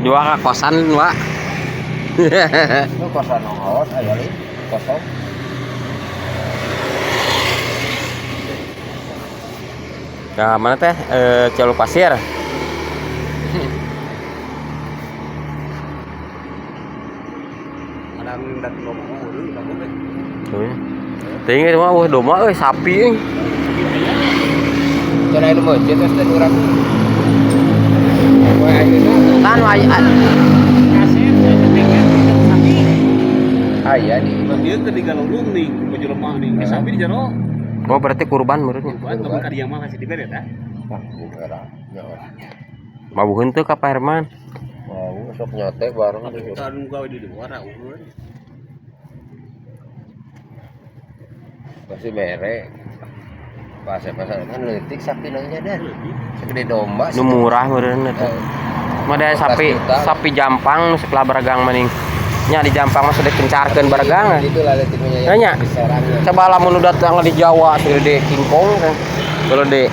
Dua kosan, Wak. Itu kosan nongol, ayo li, kosong. Nah, mana teh? Jalur pasir. Ada ngindat ngomong dulu, bagus deh. Tuh. Tinggi mah domba sapi euy. Jangan itu mah, terus teh urang. Poe ayeuna Kan aya di Dia tadi galunggung nih, baju lemah nih, sapi di jero. oh berarti kurban menurutnya. Buat teman kadi yang mah kasih diberi dah. era. Mabuheun teu ka Pak Herman. Mau sok nyote bareng. Kita nunggu di luar ulun. Pasti mere. Pasar-pasar kan leutik sapi nanya dan. Segede domba. Nu murah meureun eta. Mah da sapi jampang sekelah baragang mending. Nya di Jampang mah sudah kencarkeun baragang. Itu lah leutiknya Nya. Coba lamun nu datang di Jawa segede kingkong kan. Kalau di